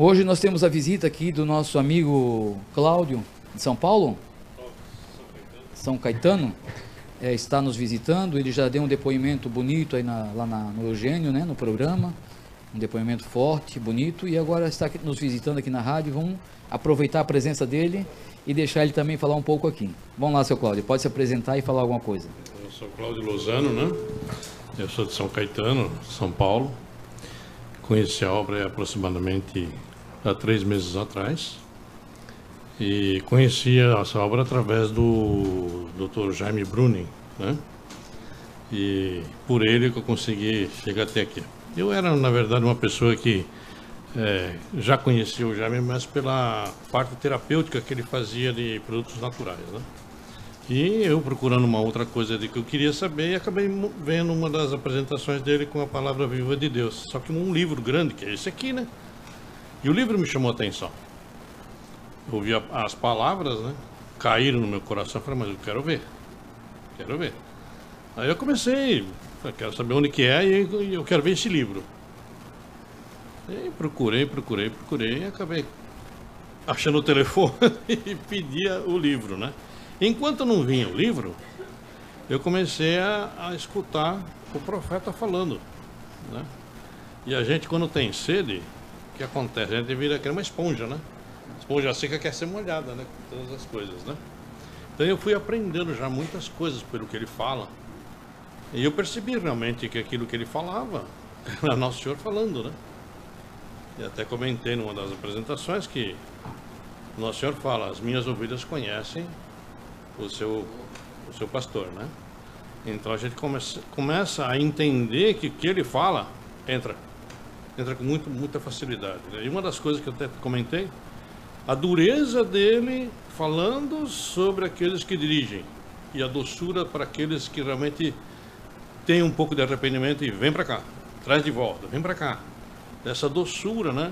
Hoje nós temos a visita aqui do nosso amigo Cláudio, de São Paulo, São Caetano, está nos visitando. Ele já deu um depoimento bonito aí no Eugênio, né, no programa, um depoimento forte, bonito, e agora está nos visitando aqui na rádio. Vamos aproveitar a presença dele e deixar ele também falar um pouco aqui. Vamos lá, seu Cláudio, pode se apresentar e falar alguma coisa. Eu sou Cláudio Lozano, né? Eu sou de São Caetano, São Paulo. Conheci a obra aproximadamente há 3 meses atrás. E conheci essa obra através do Dr. Jaime Bruni, né? E por ele que eu consegui chegar até aqui. Eu era, na verdade, uma pessoa que já conhecia o Jaime, mas pela parte terapêutica que ele fazia de produtos naturais, né? E eu procurando uma outra coisa de que eu queria saber, e acabei vendo uma das apresentações dele com a Palavra Viva de Deus. Só que um livro grande, que é esse aqui, né? E o livro me chamou a atenção. Eu ouvi as palavras, né? Caíram no meu coração. Falei, mas eu quero ver. Quero ver. Aí eu comecei, quero saber onde que é e eu quero ver esse livro. E procurei, e acabei achando o telefone e pedia o livro, né? Enquanto não vinha o livro, eu comecei a escutar o profeta falando, né? E a gente, quando tem sede, o que acontece? A gente vira aqui uma esponja, né? Esponja seca quer ser molhada, né? Com todas as coisas, né? Então eu fui aprendendo já muitas coisas pelo que ele fala. E eu percebi realmente que aquilo que ele falava era Nosso Senhor falando, né? E até comentei numa das apresentações que Nosso Senhor fala, as minhas ovelhas conhecem o seu pastor, né? Então a gente começa a entender que o que ele fala entra com muita facilidade, né? E uma das coisas que eu até comentei, a dureza dele falando sobre aqueles que dirigem e a doçura para aqueles que realmente têm um pouco de arrependimento e vem para cá, traz de volta, vem para cá. Essa doçura, né?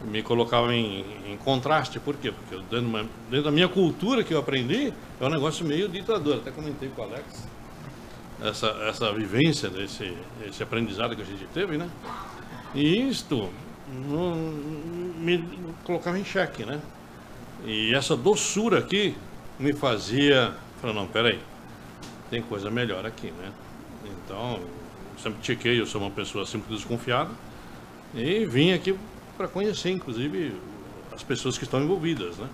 Me colocava em contraste. Por quê? Porque dentro da minha cultura que eu aprendi, é um negócio meio ditador. Até comentei com o Alex essa vivência, esse aprendizado que a gente teve, né? E isto me colocava em xeque, né? E essa doçura aqui me fazia falar, não, peraí, tem coisa melhor aqui, né? Então, sempre chequei, eu sou uma pessoa sempre desconfiada, e vim aqui para conhecer, inclusive, as pessoas que estão envolvidas, né?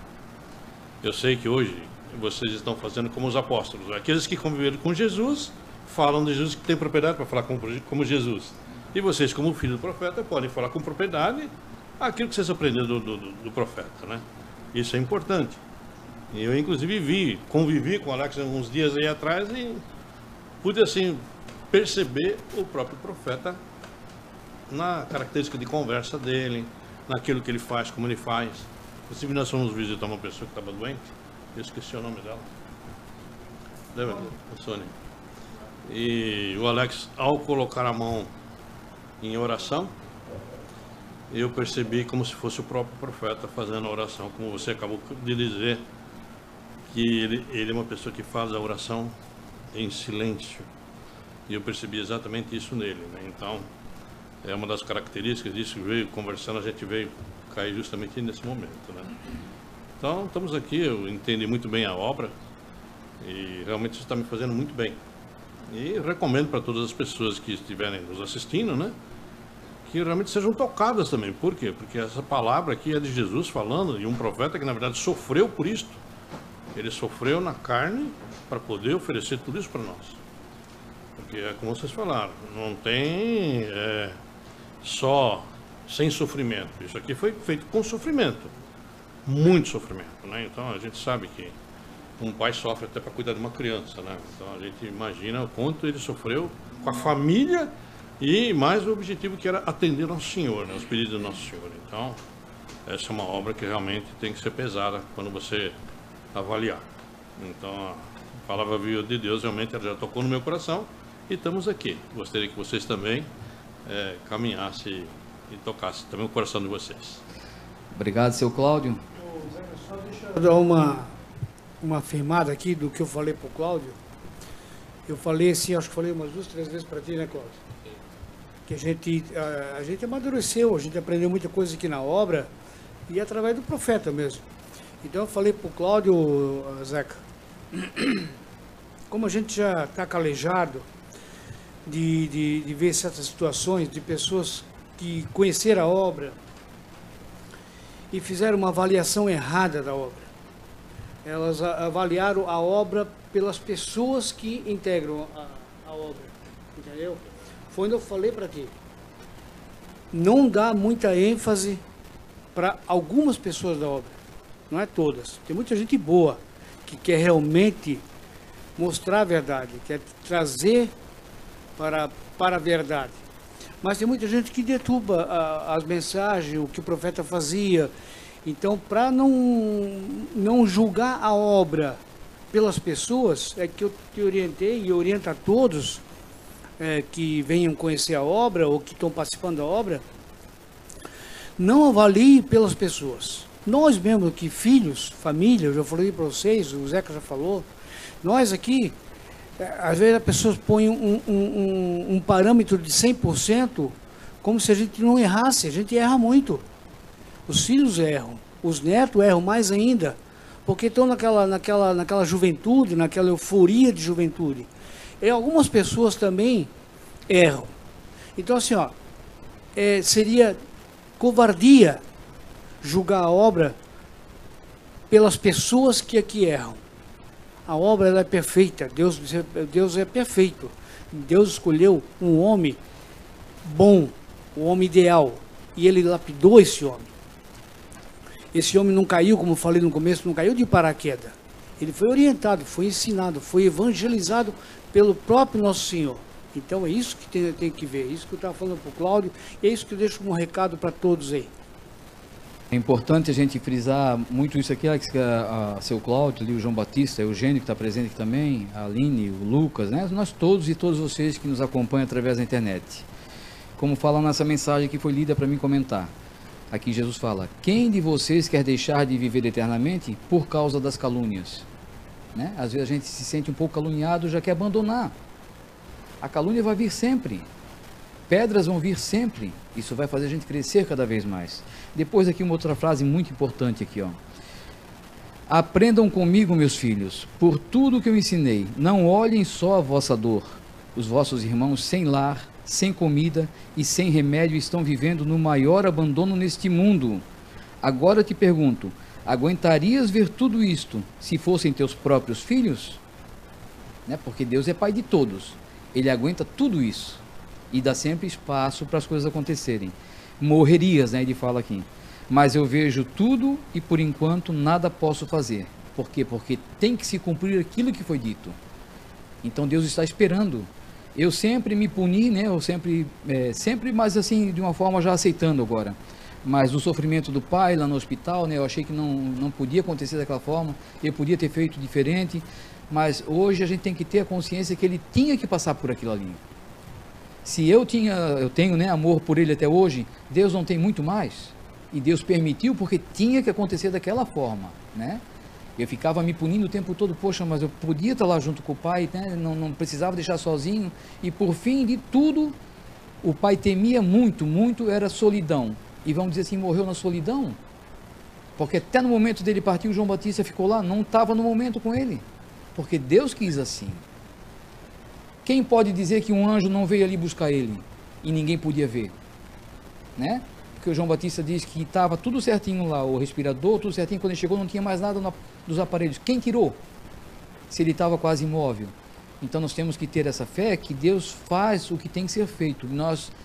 Eu sei que hoje vocês estão fazendo como os apóstolos. Aqueles que conviveram com Jesus, falam de Jesus, que tem propriedade para falar como Jesus. E vocês, como filho do profeta, podem falar com propriedade aquilo que vocês aprenderam do profeta, né? Isso é importante. E eu, inclusive, convivi com o Alex uns dias aí atrás e pude, assim, perceber o próprio profeta na característica de conversa dele, naquilo que ele faz, como ele faz. Inclusive, nós fomos visitar uma pessoa que estava doente, eu esqueci o nome dela. Lembra? A Sônia. E o Alex, ao colocar a mão em oração, eu percebi como se fosse o próprio profeta fazendo a oração, como você acabou de dizer, que ele é uma pessoa que faz a oração em silêncio. E eu percebi exatamente isso nele, né? Então, é uma das características disso que veio conversando, a gente veio cair justamente nesse momento, né? Então, estamos aqui, eu entendi muito bem a obra e realmente isso está me fazendo muito bem. E recomendo para todas as pessoas que estiverem nos assistindo, né, que realmente sejam tocadas também. Por quê? Porque essa palavra aqui é de Jesus falando, e um profeta que na verdade sofreu por isto. Ele sofreu na carne para poder oferecer tudo isso para nós. Porque é como vocês falaram, não tem só sem sofrimento. Isso aqui foi feito com sofrimento, muito sofrimento, né? Então a gente sabe que um pai sofre até para cuidar de uma criança, né? Então a gente imagina o quanto ele sofreu com a família e mais o objetivo que era atender Nosso Senhor, né? Os pedidos do Nosso Senhor. Então essa é uma obra que realmente tem que ser pesada quando você avaliar. Então a Palavra Viva de Deus realmente ela já tocou no meu coração e estamos aqui. Gostaria que vocês também caminhassem e tocassem também o coração de vocês. Obrigado, seu Cláudio. Só deixa eu dar uma afirmada aqui do que eu falei para o Cláudio. Eu falei assim, acho que falei umas 2, 3 vezes para ti, né, Cláudio? que a gente amadureceu, a gente aprendeu muita coisa aqui na obra e através do profeta mesmo. Então eu falei para o Cláudio, Zeca, como a gente já está calejado de ver certas situações de pessoas que conheceram a obra e fizeram uma avaliação errada da obra. Elas avaliaram a obra pelas pessoas que integram a obra, entendeu? Foi onde eu falei para ti. Não dá muita ênfase para algumas pessoas da obra, não é todas. Tem muita gente boa que quer realmente mostrar a verdade, quer trazer para a verdade. Mas tem muita gente que deturba as mensagens, o que o profeta fazia. Então, para não julgar a obra pelas pessoas, é que eu te orientei e oriento a todos que venham conhecer a obra ou que estão participando da obra, não avalie pelas pessoas. Nós mesmo aqui, filhos, família, eu já falei para vocês, o Zeca já falou, nós aqui, às vezes as pessoas põem um parâmetro de 100% como se a gente não errasse, a gente erra muito. Os filhos erram, os netos erram mais ainda, porque estão naquela juventude, naquela euforia de juventude. E algumas pessoas também erram. Então assim, seria covardia julgar a obra pelas pessoas que aqui erram. A obra ela é perfeita, Deus é perfeito. Deus escolheu um homem bom, um homem ideal, e ele lapidou esse homem. Esse homem não caiu, como eu falei no começo, não caiu de paraquedas. Ele foi orientado, foi ensinado, foi evangelizado pelo próprio Nosso Senhor. Então é isso que tem que ver, é isso que eu estava falando para o Cláudio, e é isso que eu deixo como recado para todos aí. É importante a gente frisar muito isso aqui, Alex, que seu Cláudio, ali, o João Batista, o Eugênio que está presente aqui também, a Aline, o Lucas, né? Nós todos e todos vocês que nos acompanham através da internet. Como fala nessa mensagem que foi lida para mim comentar. Aqui Jesus fala, quem de vocês quer deixar de viver eternamente por causa das calúnias? Né? Às vezes a gente se sente um pouco caluniado, já quer abandonar. A calúnia vai vir sempre. Pedras vão vir sempre. Isso vai fazer a gente crescer cada vez mais. Depois aqui uma outra frase muito importante aqui, ó. Aprendam comigo, meus filhos, por tudo que eu ensinei. Não olhem só a vossa dor. Os vossos irmãos sem lar, sem comida e sem remédio estão vivendo no maior abandono neste mundo. Agora te pergunto, aguentarias ver tudo isto se fossem teus próprios filhos? Né? Porque Deus é pai de todos. Ele aguenta tudo isso e dá sempre espaço para as coisas acontecerem. Morrerias, né? Ele fala aqui. Mas eu vejo tudo e por enquanto nada posso fazer. Por quê? Porque tem que se cumprir aquilo que foi dito. Então Deus está esperando. Eu sempre me puni, né? Eu sempre, mas assim, de uma forma já aceitando agora. Mas o sofrimento do pai lá no hospital, né? Eu achei que não podia acontecer daquela forma. Ele podia ter feito diferente. Mas hoje a gente tem que ter a consciência que ele tinha que passar por aquilo ali. Se eu tenho, né, amor por ele até hoje, Deus não tem muito mais. E Deus permitiu porque tinha que acontecer daquela forma, né? Eu ficava me punindo o tempo todo, poxa, mas eu podia estar lá junto com o pai, né? Não precisava deixar sozinho. E por fim de tudo, o pai temia muito, muito, era solidão. E vamos dizer assim, morreu na solidão. Porque até no momento dele partir, o João Batista ficou lá, não estava no momento com ele. Porque Deus quis assim. Quem pode dizer que um anjo não veio ali buscar ele e ninguém podia ver? Né? Porque o João Batista diz que estava tudo certinho lá, o respirador, tudo certinho, quando ele chegou não tinha mais nada dos aparelhos. Quem tirou? Se ele estava quase imóvel. Então nós temos que ter essa fé que Deus faz o que tem que ser feito.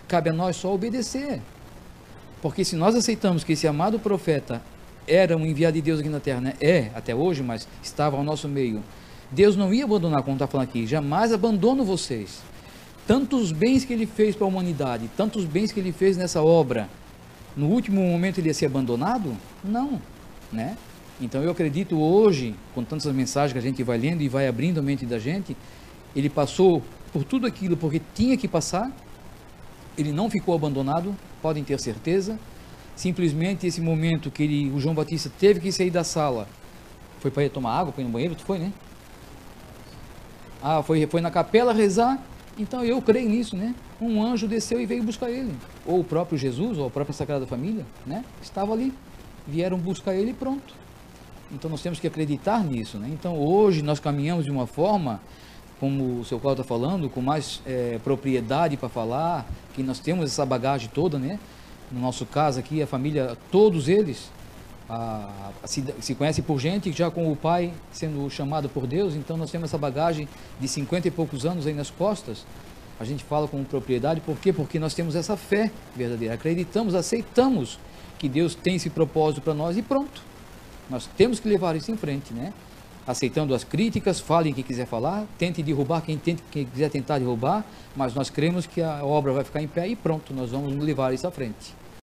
Cabe a nós só obedecer. Porque se nós aceitamos que esse amado profeta era um enviado de Deus aqui na terra, né? Até hoje, mas estava ao nosso meio. Deus não ia abandonar, como está falando aqui, jamais abandono vocês. Tantos bens que ele fez para a humanidade, tantos bens que ele fez nessa obra, no último momento ele ia ser abandonado? Não, né? Então eu acredito hoje, com tantas mensagens que a gente vai lendo e vai abrindo a mente da gente, ele passou por tudo aquilo porque tinha que passar, ele não ficou abandonado, podem ter certeza. Simplesmente esse momento que o João Batista teve que sair da sala, foi para ir tomar água, foi no banheiro, tu foi, né? Foi na capela rezar, Então eu creio nisso, né? Um anjo desceu e veio buscar ele, ou o próprio Jesus, ou a própria Sagrada Família, né? Estava ali, vieram buscar ele e pronto. Então nós temos que acreditar nisso, né? Então hoje nós caminhamos de uma forma, como o seu Cláudio está falando, com mais propriedade para falar, que nós temos essa bagagem toda, né? No nosso caso aqui, a família, todos eles se conhecem por gente, já com o pai sendo chamado por Deus, então nós temos essa bagagem de 50 e poucos anos aí nas costas. A gente fala com propriedade, por quê? Porque nós temos essa fé verdadeira, acreditamos, aceitamos que Deus tem esse propósito para nós e pronto. Nós temos que levar isso em frente, né? Aceitando as críticas, falem quem quiser falar, tente derrubar quem quiser tentar derrubar, mas nós cremos que a obra vai ficar em pé e pronto, nós vamos levar isso à frente.